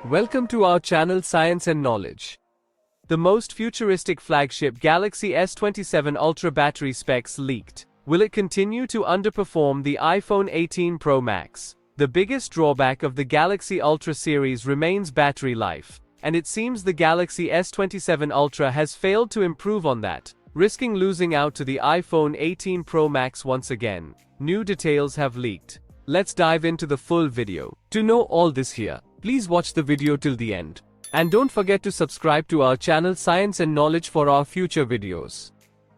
Welcome to our channel Science and Knowledge. The most futuristic flagship Galaxy S27 Ultra battery specs leaked. Will it continue to underperform the iPhone 18 Pro Max? The biggest drawback of the Galaxy Ultra series remains battery life, and it seems the Galaxy S27 Ultra has failed to improve on that, risking losing out to the iPhone 18 Pro Max once again. New details have leaked. Let's dive into the full video. To know all this here, please watch the video till the end. And don't forget to subscribe to our channel Science and Knowledge for our future videos.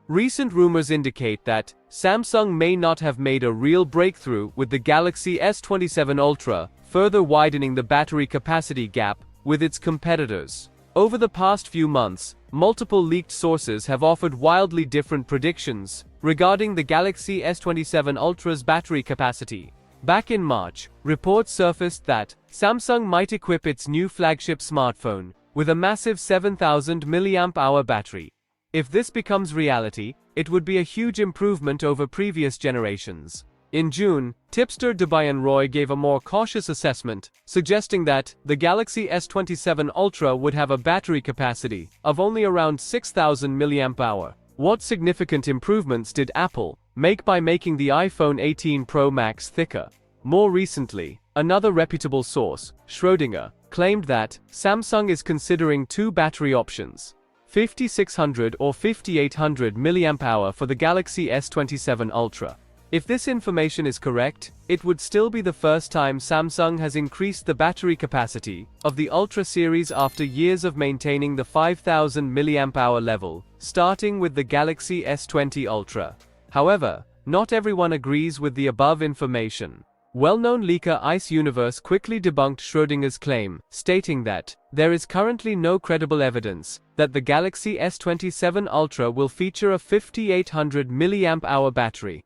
Recent rumors indicate that Samsung may not have made a real breakthrough with the Galaxy S27 Ultra, further widening the battery capacity gap with its competitors. Over the past few months, multiple leaked sources have offered wildly different predictions regarding the Galaxy S27 Ultra's battery capacity. Back in March, reports surfaced that Samsung might equip its new flagship smartphone with a massive 7,000 mAh battery. If this becomes reality, it would be a huge improvement over previous generations. In June, tipster Dubai Roy gave a more cautious assessment, suggesting that the Galaxy S27 Ultra would have a battery capacity of only around 6,000 mAh. What significant improvements did Apple make by making the iPhone 18 Pro Max thicker? More recently, another reputable source, Schrödinger, claimed that Samsung is considering two battery options, 5600 or 5800 mAh for the Galaxy S27 Ultra. If this information is correct, it would still be the first time Samsung has increased the battery capacity of the Ultra series after years of maintaining the 5000 mAh level, starting with the Galaxy S20 Ultra. However, not everyone agrees with the above information. Well-known leaker Ice Universe quickly debunked Schrödinger's claim, stating that there is currently no credible evidence that the Galaxy S27 Ultra will feature a 5800 mAh battery.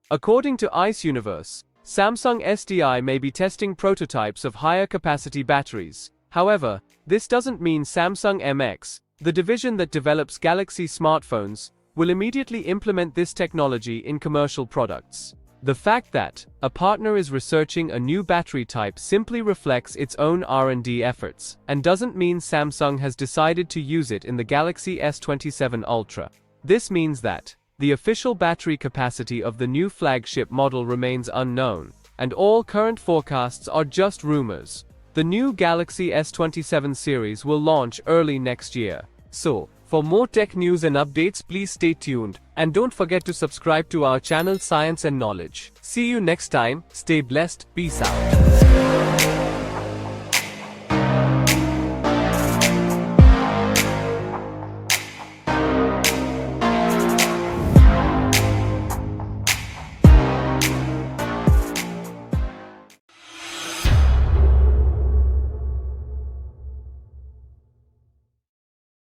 According to Ice Universe, Samsung SDI may be testing prototypes of higher capacity batteries. However, this doesn't mean Samsung MX, the division that develops Galaxy smartphones, will immediately implement this technology in commercial products. The fact that a partner is researching a new battery type simply reflects its own R&D efforts, and doesn't mean Samsung has decided to use it in the Galaxy S27 Ultra. This means that the official battery capacity of the new flagship model remains unknown, and all current forecasts are just rumors. The new Galaxy S27 series will launch early next year. So, for more tech news and updates, please stay tuned, and don't forget to subscribe to our channel Science and Knowledge. See you next time, stay blessed, peace out.